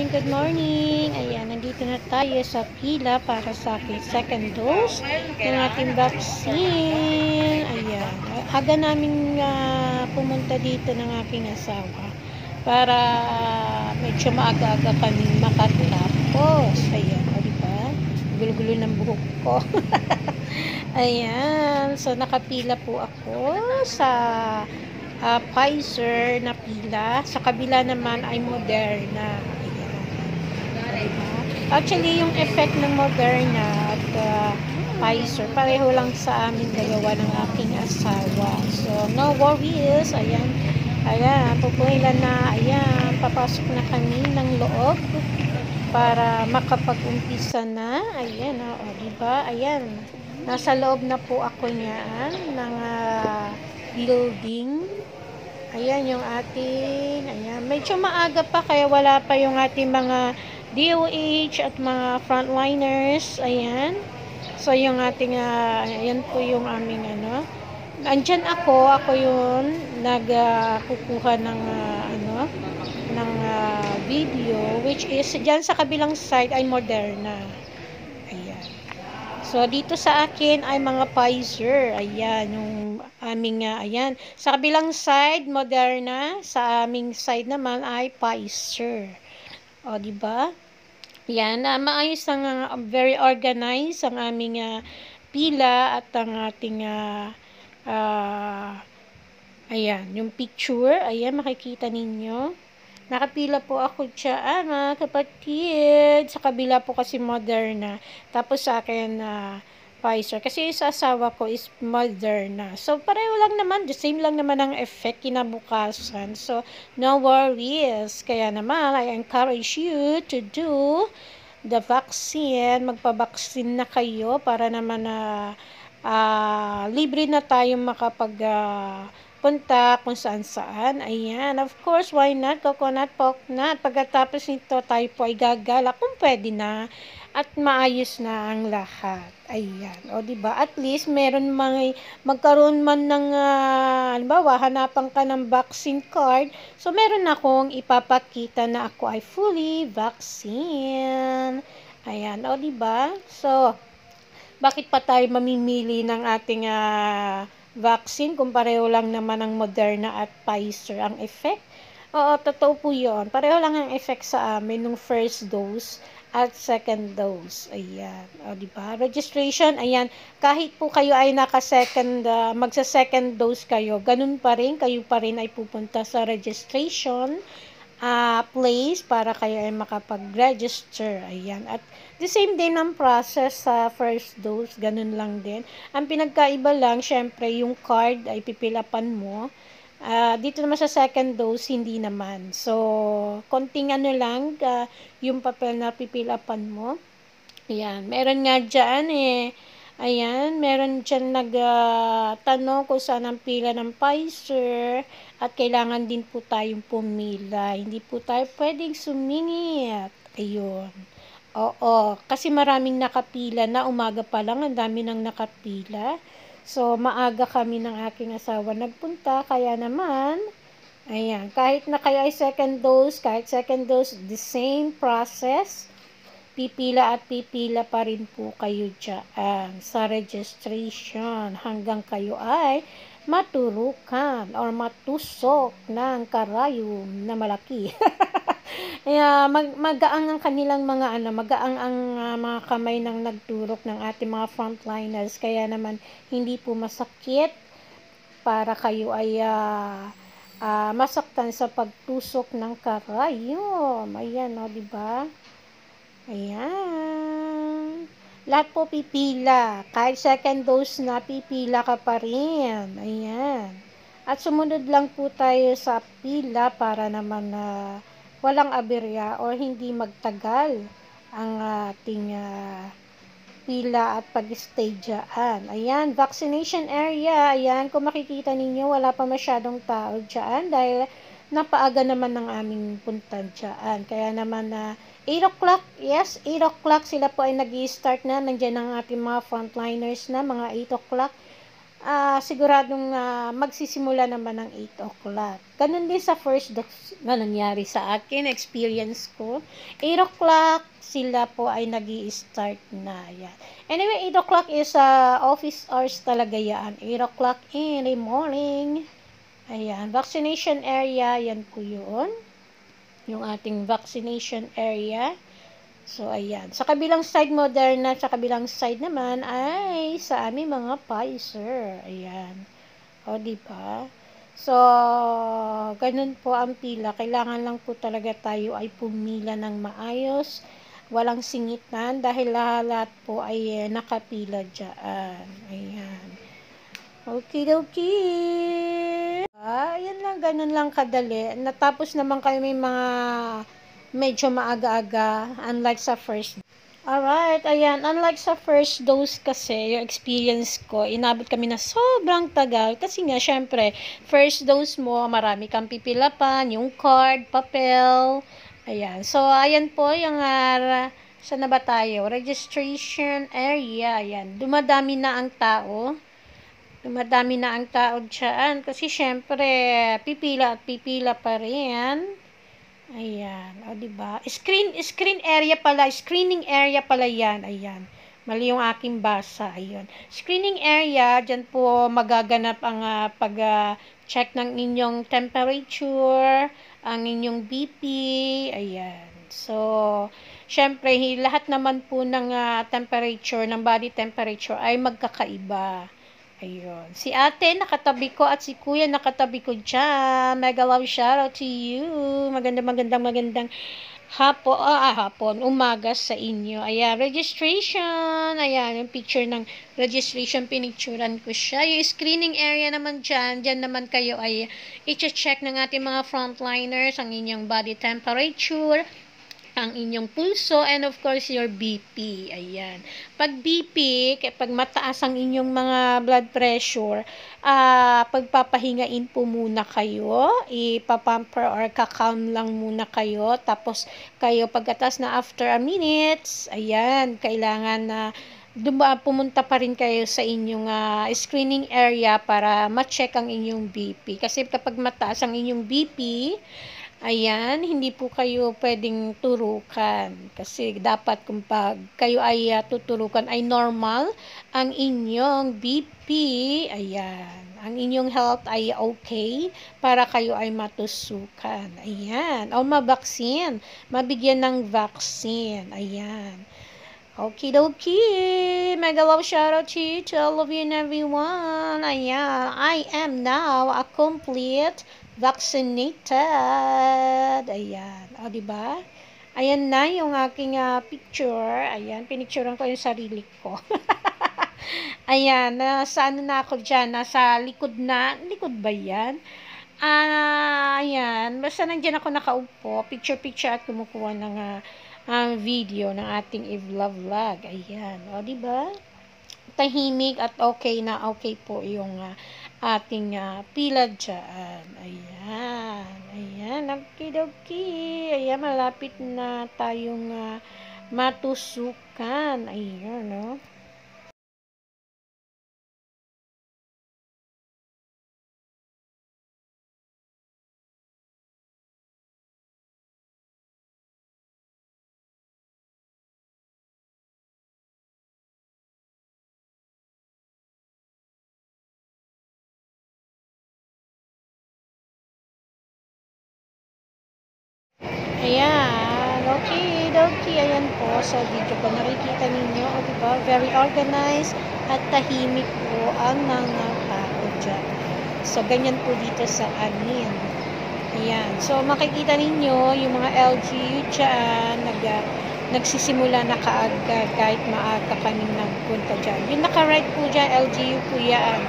good morning. Ayan, nandito na tayo sa pila para sa aking second dose ng ating vaccine. Ayan, aga namin pumunta dito ng aking asawa para medyo maaga-aga kami makatapos. Ayan, o diba? Gulo-gulo ng buhok ko. Ayan, so nakapila po ako sa Pfizer na pila. Sa kabila naman ay Moderna. Ayan. Diba? Actually, yung effect ng Moderna at Pfizer, pareho lang sa amin dalawa ng aking asawa. So, no worries. Ayan. Ayan, pupuhilan na. Ayan, papasok na kami ng loob para makapag-umpisa na. Ayan, o, diba? Ayan. Nasa loob na po ako niyan ng building. Ayan yung ating, ayan, medyo maaga pa kaya wala pa yung ating mga DOH at mga frontliners. Ayan, so yung ating ayan po yung aming andyan ako yung nagkukuha ng ng video, which is dyan sa kabilang side ay Moderna. Ayan. So, dito sa akin ay mga Pfizer. Ayan, yung aming, ayan. Sa kabilang side, Moderna. Sa aming side naman ay Pfizer. O, diba? Ayan, maayos ang very organized ang aming pila at ang ating, ayan, yung picture. Ayan, makikita ninyo. Nakapila po ako dyan, mga kapatid. Sa kabila po kasi Moderna. Tapos sa akin, Pfizer. Kasi sa asawa ko is Moderna. So, pareho lang naman. The same lang naman ang effect kinabukasan. So, no worries. Kaya naman, I encourage you to do the vaccine. Magpabaksin na kayo para naman libre na tayong makapag punta kung saan-saan. Ayan, of course, why not? Coconut, coconut. Pagkatapos nito, tayo po ay gagala kung pwede na at maayos na ang lahat. Ayan, o diba? At least, meron magkaroon man ng, halimbawa, hanapan ka ng vaccine card. So, meron akong ipapakita na ako ay fully vaccine. Ayan, o diba? So, bakit pa tayo mamimili ng ating vaccine kung pareho lang naman ang Moderna at Pfizer ang effect? Oo, totoo po yun. Pareho lang ang effect sa amin nung first dose at second dose. Ayan. O, diba? Registration, ayan. Kahit po kayo ay naka-second, magsa-second dose kayo, ganun pa rin, kayo pa rin ay pupunta sa registration place para kayo ay makapag-register. Ayan. At the same din ang process sa first dose, ganun lang din. Ang pinagkaiba lang, syempre, yung card ay pipilapan mo. Dito naman sa second dose, hindi naman. So, konting lang, yung papel na pipilapan mo. Ayan. Meron nga dyan ayan, meron dyan nagtanong kung saan ang pila ng Pfizer at kailangan din po tayong pumila. Hindi po tayo pwedeng sumingit. Ayun. Oo, kasi maraming nakapila na. Umaga pa lang, ang dami nang nakapila. So, maaga kami ng aking asawa nagpunta. Kaya naman, ayan, kahit na kayo ay second dose, the same process. Pipila at pipila pa rin po kayo dyan sa registration hanggang kayo ay maturukan or matusok ng karayom na malaki. Kaya magaang ang kanilang mga magaang ang mga kamay ng nagturok ng ating mga frontliners. Kaya naman hindi po masakit para kayo ay masaktan sa pagtusok ng karayom. Ayan, o, diba? Ayan. Lahat po pipila. Kahit second dose na, pipila ka pa rin. Ayan. At sumunod lang po tayo sa pila para naman walang aberya or hindi magtagal ang ating pila at pag-stay dyan. Ayan, vaccination area. Ayan, kung makikita ninyo, wala pa masyadong tao dyan dahil napaaga naman ng aming punta dyan. Kaya naman 8 o'clock, yes, 8 o'clock sila po ay nag-i-start na. Nandiyan ang ating mga frontliners na, mga 8 o'clock. siguradong magsisimula naman ng 8 o'clock. Ganun din sa first dose na nangyari sa akin, experience ko. 8 o'clock, sila po ay nag-i-start na. Yan. Anyway, 8 o'clock is office hours talaga yan. 8 o'clock in the morning. Ayan, vaccination area, yan po yun. Yung ating vaccination area. So, ayan. Sa kabilang side, Moderna. Sa kabilang side naman ay sa aming mga Pfizer. Ayan. O, diba? So, ganun po ang pila. Kailangan lang po talaga tayo ay pumila ng maayos. Walang singitan dahil lahat po ay nakapila dyan. Ayan. Okay. Ayan lang, ganun lang kadali. Natapos naman kami mga medyo maaga-aga, unlike sa first. Alright, ayan, unlike sa first dose kasi, yung experience ko, inabot kami na sobrang tagal. Kasi nga, syempre, first dose mo, marami kang pipilapan, yung card, papel. Ayan, so, ayan po, yung, saan na ba tayo? Registration area, ayan. Dumadami na ang tao. Dumadami na ang tao dyan. Kasi, syempre, pipila at pipila pa rin. Ayan, o diba? Screening area pala yan. Ayan. Mali yung aking basa. Ayun. Screening area, dyan po magaganap ang pag-check ng inyong temperature, ang inyong BP. Ayan. So, syempre, lahat naman po ng temperature, ng body temperature ay magkakaiba. Ayun. Si ate nakatabi ko at si kuya nakatabi ko dyan. Mega love shoutout to you. Magandang hapon, umaga sa inyo. Ayan, registration. Ayan, yung picture ng registration, pinicturan ko siya. Yung screening area naman dyan naman kayo ay i-check ng ating mga frontliners ang inyong body temperature, ang inyong pulso, and of course, your BP. Ayan. Pag BP, kapag mataas ang inyong mga blood pressure, pagpapahingain po muna kayo, ipapamper or kakalm lang muna kayo, tapos kayo pagkatas na after a minutes, ayan, kailangan na pumunta pa rin kayo sa inyong screening area para ma-check ang inyong BP. Kasi kapag mataas ang inyong BP, ayan, hindi po kayo pwedeng turukan. Kasi dapat kung pag kayo ay tuturukan ay normal ang inyong BP. Ayan. Ang inyong health ay okay para kayo ay matusukan. Ayan. O mabaksin. Mabigyan ng vaccine. Ayan. Okie-dokie. Mega love shoutout to all of you and everyone. Ayan. I am now a complete vaccinated. Ayan. O, diba? Ayan na yung aking picture. Ayan. Pinicturean ko yung sarili ko. Ayan. Nasa ano na ako dyan? Nasa likod na. Likod ba yan? Ayan. Basta nandiyan ako nakaupo. Picture at kumukuha ng video ng ating vlog. Ayan. O, diba? Tahimik at okay na okay po yung ating pila dyan. Ayan, okidoki. Ayan, malapit na tayong matusukan. Ayan, no? Ayan, okidoki. Ayan po, sa video ko nakikita ninyo, o diba, very organized at tahimik po ang mga tao dyan. So, ganyan po dito sa amin. Ayan, so makikita ninyo yung mga LGU dyan, nagsisimula na kaagad kahit maaga kami nagpunta dyan. Yung naka-right po dyan, LGU po yan.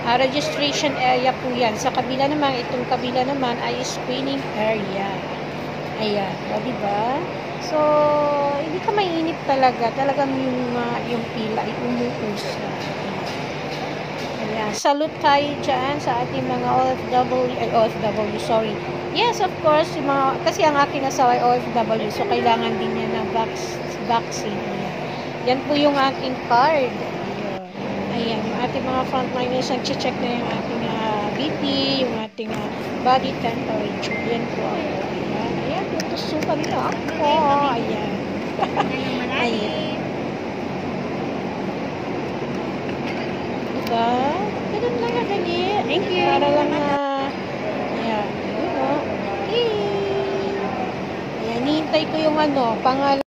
Registration area po yan. Sa kabila naman, itong kabila naman ay screening area. Ayan, o diba? So, hindi ka mainip talaga. Talagang yung pila ay umuusad. Ayan, salute tayo dyan sa ating mga OFW, sorry. Yes, of course, kasi ang aking asawa ay OFW, so kailangan din niya ng vaccine. Ayan. Yan po yung aking card. Ayan, yung ating mga frontliners, nag-check na yung ating BP, yung ating body temperature. Ayan po ako. Ayan, ayan, tutusukan na ako. Ayan. Ayan. Diba? Ganun lang kadali. Thank you. Para lang ayan, yun o. Ayan, hihintay ko yung pangalan.